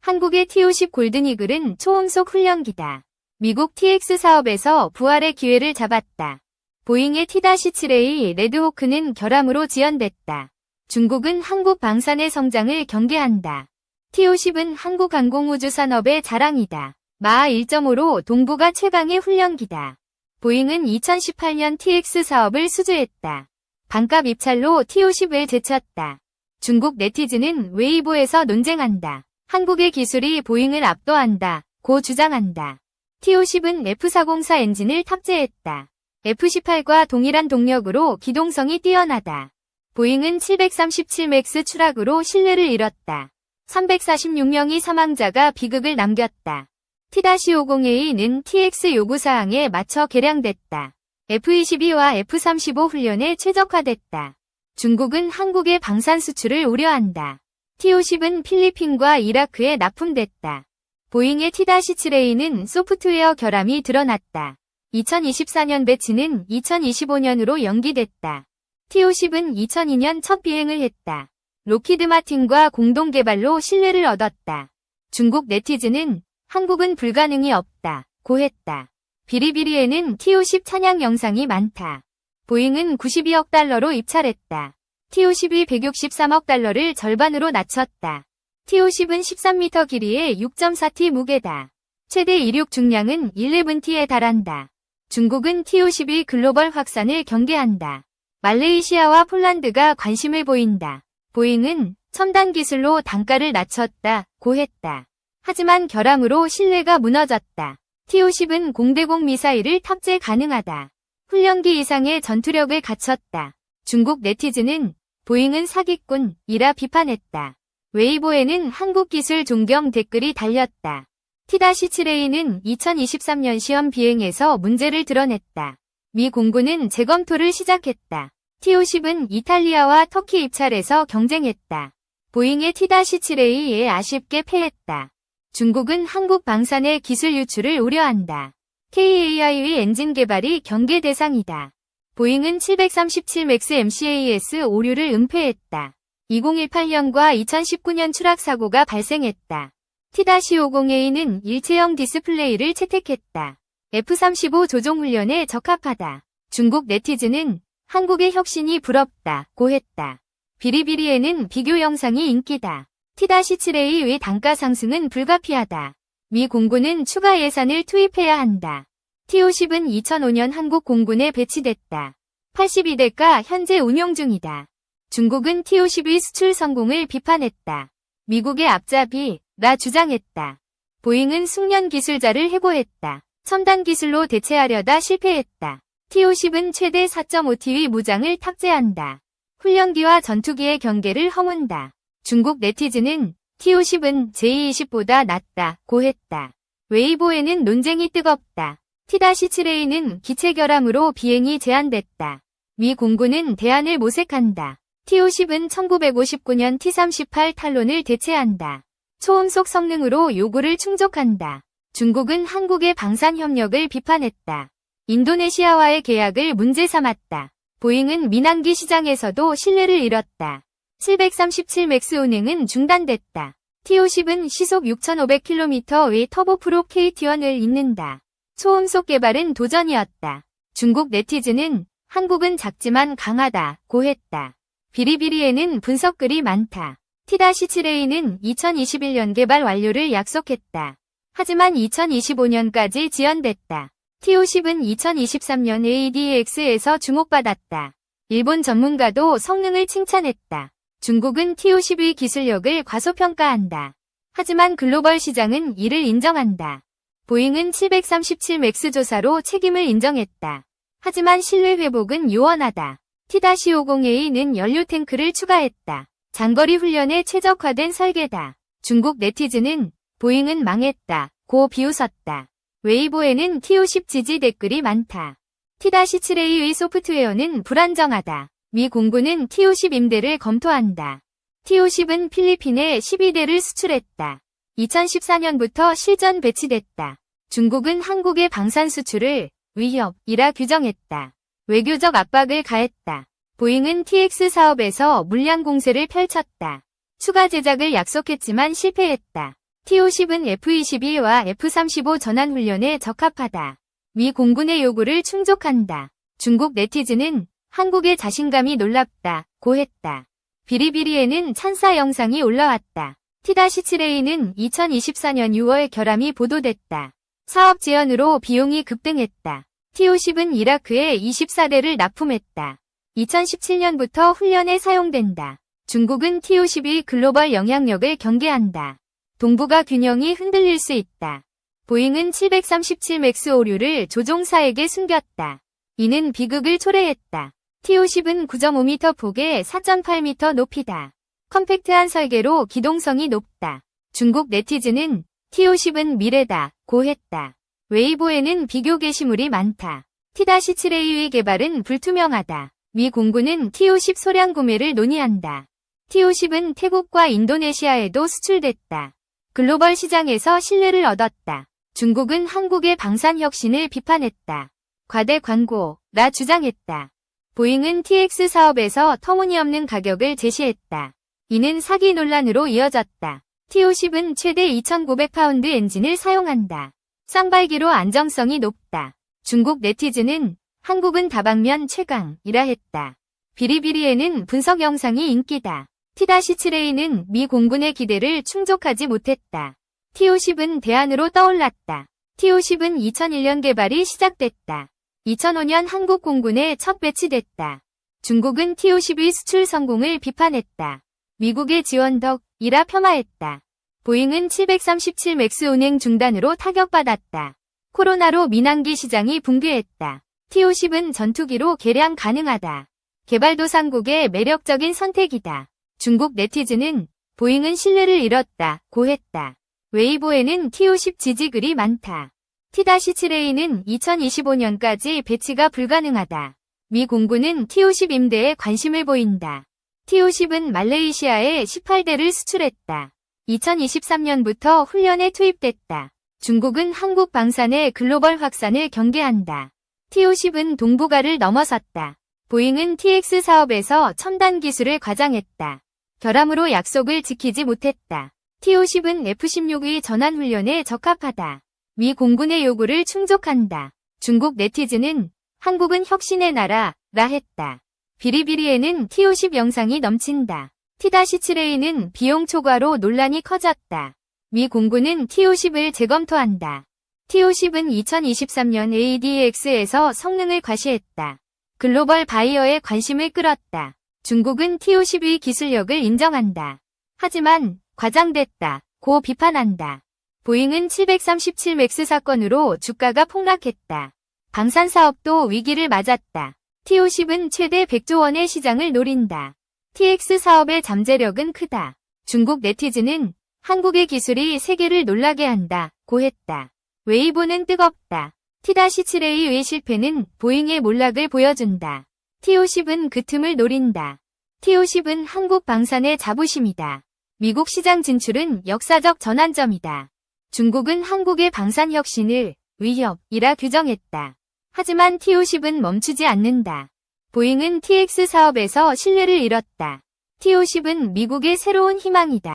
한국의 T-50 골든이글은 초음속 훈련기다. 미국 TX 사업에서 부활의 기회를 잡았다. 보잉의 T-7A 레드호크는 결함으로 지연됐다. 중국은 한국 방산의 성장을 경계한다. T-50은 한국 항공우주 산업의 자랑이다. 마하 1.5로 동부가 최강의 훈련기다. 보잉은 2018년 TX 사업을 수주했다. 반값 입찰로 T-50을 제쳤다. 중국 네티즌은 웨이보에서 논쟁한다. 한국의 기술이 보잉을 압도한다. 고 주장한다. T-50은 F404 엔진을 탑재했다. F-18과 동일한 동력으로 기동성이 뛰어나다. 보잉은 737맥스 추락으로 신뢰를 잃었다. 346명의 사망자가 비극을 남겼다. T-50A는 TX 요구사항에 맞춰 개량됐다. F-22와 F-35 훈련에 최적화됐다. 중국은 한국의 방산 수출을 우려한다. T-50은 필리핀과 이라크에 납품됐다. 보잉의 T-7A는 소프트웨어 결함이 드러났다. 2024년 배치는 2025년으로 연기됐다. T-50은 2002년 첫 비행을 했다. 록히드 마틴과 공동 개발로 신뢰를 얻었다. 중국 네티즌은 한국은 불가능이 없다. 고했다. 비리비리에는 T-50 찬양 영상이 많다. 보잉은 92억 달러로 입찰했다. T-50이 163억 달러를 절반으로 낮췄다. T-50은 13m 길이에 6.4T 무게다. 최대 이륙 중량은 11T에 달한다. 중국은 T-50이 글로벌 확산을 경계한다. 말레이시아와 폴란드가 관심을 보인다. 보잉은 첨단 기술로 단가를 낮췄다. 고했다. 하지만 결함으로 신뢰가 무너졌다. T-50은 공대공 미사일을 탑재 가능하다. 훈련기 이상의 전투력을 갖췄다. 중국 네티즌은 보잉은 사기꾼이라 비판했다. 웨이보에는 한국 기술 존경 댓글이 달렸다. T-7A는 2023년 시험 비행에서 문제를 드러냈다. 미 공군은 재검토를 시작했다. T-50은 이탈리아와 터키 입찰에서 경쟁했다. 보잉의 T-7A에 아쉽게 패했다. 중국은 한국 방산의 기술 유출을 우려한다. KAI의 엔진 개발이 경계 대상이다. 보잉은 737맥스 MCAS 오류를 은폐했다. 2018년과 2019년 추락 사고가 발생했다. T-50A는 일체형 디스플레이를 채택했다. F-35 조종 훈련에 적합하다. 중국 네티즌은 한국의 혁신이 부럽다. 고했다. 비리비리에는 비교 영상이 인기다. T-7A의 단가 상승은 불가피하다. 미 공군은 추가 예산을 투입해야 한다. T-50은 2005년 한국 공군에 배치됐다. 82대가 현재 운용 중이다. 중국은 T-50의 수출 성공을 비판했다. 미국의 앞잡이라 주장했다. 보잉은 숙련 기술자를 해고했다. 첨단 기술로 대체하려다 실패했다. T-50은 최대 4.5T의 무장을 탑재한다. 훈련기와 전투기의 경계를 허문다. 중국 네티즌은 T-50은 J-20보다 낫다. 고했다. 웨이보에는 논쟁이 뜨겁다. T-7A는 기체 결함으로 비행이 제한됐다. 미 공군은 대안을 모색한다. T-50은 1959년 T-38 탈론을 대체한다. 초음속 성능으로 요구를 충족한다. 중국은 한국의 방산 협력을 비판했다. 인도네시아와의 계약을 문제 삼았다. 보잉은 민항기 시장에서도 신뢰를 잃었다. 737맥스 운행은 중단됐다. T-50은 시속 6,500km의 터보프롭 KT-1을 잇는다. 초음속 개발은 도전이었다. 중국 네티즌은 한국은 작지만 강하다. 고했다. 비리비리에는 분석글이 많다. T-7A는 2021년 개발 완료를 약속했다. 하지만 2025년까지 지연됐다. T-50은 2023년 ADX에서 주목받았다. 일본 전문가도 성능을 칭찬했다. 중국은 T-50의 기술력을 과소평가한다. 하지만 글로벌 시장은 이를 인정한다. 보잉은 737맥스 조사로 책임을 인정했다. 하지만 신뢰 회복은 요원하다. T-50A는 연료 탱크를 추가했다. 장거리 훈련에 최적화된 설계다. 중국 네티즌은 보잉은 망했다. 고 비웃었다. 웨이보에는 T-50 지지 댓글이 많다. T-7A의 소프트웨어는 불안정하다. 미 공군은 T-50 임대를 검토한다. T-50은 필리핀에 12대를 수출했다. 2014년부터 실전 배치됐다. 중국은 한국의 방산 수출을 위협이라 규정했다. 외교적 압박을 가했다. 보잉은 TX 사업에서 물량 공세를 펼쳤다. 추가 제작을 약속했지만 실패했다. T-50은 F-22와 F-35 전환 훈련에 적합하다. 미 공군의 요구를 충족한다. 중국 네티즌은 한국의 자신감이 놀랍다, 고했다. 비리비리에는 찬사 영상이 올라왔다. T-7A는 2024년 6월 결함이 보도됐다. 사업 지연으로 비용이 급등했다. T-50은 이라크에 24대를 납품했다. 2017년부터 훈련에 사용된다. 중국은 T-52 글로벌 영향력을 경계한다. 동북아 균형이 흔들릴 수 있다. 보잉은 737 맥스 오류를 조종사에게 숨겼다. 이는 비극을 초래했다. T-50은 9.5m 폭에 4.8m 높이다. 컴팩트한 설계로 기동성이 높다. 중국 네티즌은 T-50은 미래다, 고했다. 웨이보에는 비교 게시물이 많다. T-7A의 개발은 불투명하다. 미 공군은 T-50 소량 구매를 논의한다. T-50은 태국과 인도네시아에도 수출됐다. 글로벌 시장에서 신뢰를 얻었다. 중국은 한국의 방산 혁신을 비판했다. 과대 광고라 주장했다. 보잉은 TX 사업에서 터무니없는 가격을 제시했다. 이는 사기 논란으로 이어졌다. T-50은 최대 2,900파운드 엔진을 사용한다. 쌍발기로 안정성이 높다. 중국 네티즌은 한국은 다방면 최강이라 했다. 비리비리에는 분석 영상이 인기다. T-7A는 미 공군의 기대를 충족하지 못했다. T-50은 대안으로 떠올랐다. T-50은 2001년 개발이 시작됐다. 2005년 한국 공군에 첫 배치됐다. 중국은 T-50의 수출 성공을 비판했다. 미국의 지원 덕이라 폄하했다. 보잉은 737 맥스 운행 중단으로 타격받았다. 코로나로 민항기 시장이 붕괴했다. T-50은 전투기로 개량 가능하다. 개발도상국의 매력적인 선택이다. 중국 네티즌은 보잉은 신뢰를 잃었다, 고했다. 웨이보에는 T-50 지지글이 많다. T-7A는 2025년까지 배치가 불가능하다. 미 공군은 T-50 임대에 관심을 보인다. T-50은 말레이시아에 18대를 수출했다. 2023년부터 훈련에 투입됐다. 중국은 한국 방산의 글로벌 확산을 경계한다. T-50은 동북아를 넘어섰다. 보잉은 TX 사업에서 첨단 기술을 과장했다. 결함으로 약속을 지키지 못했다. T-50은 F-16의 전환 훈련에 적합하다. 미 공군의 요구를 충족한다. 중국 네티즌은 한국은 혁신의 나라라 했다. 비리비리에는 T-50 영상이 넘친다. T-7A는 비용 초과로 논란이 커졌다. 미 공군은 T-50을 재검토한다. T-50은 2023년 ADX에서 성능을 과시했다. 글로벌 바이어의 관심을 끌었다. 중국은 T-50의 기술력을 인정한다. 하지만 과장됐다, 고 비판한다. 보잉은 737 맥스 사건으로 주가가 폭락했다. 방산 사업도 위기를 맞았다. T-50은 최대 100조 원의 시장을 노린다. TX 사업의 잠재력은 크다. 중국 네티즌은 한국의 기술이 세계를 놀라게 한다, 고했다. 웨이보는 뜨겁다. T-7A의 실패는 보잉의 몰락을 보여준다. T-50은 그 틈을 노린다. T-50은 한국 방산의 자부심이다. 미국 시장 진출은 역사적 전환점이다. 중국은 한국의 방산 혁신을 위협이라 규정했다. 하지만 T-50은 멈추지 않는다. 보잉은 TX 사업에서 신뢰를 잃었다. T-50은 미국의 새로운 희망이다.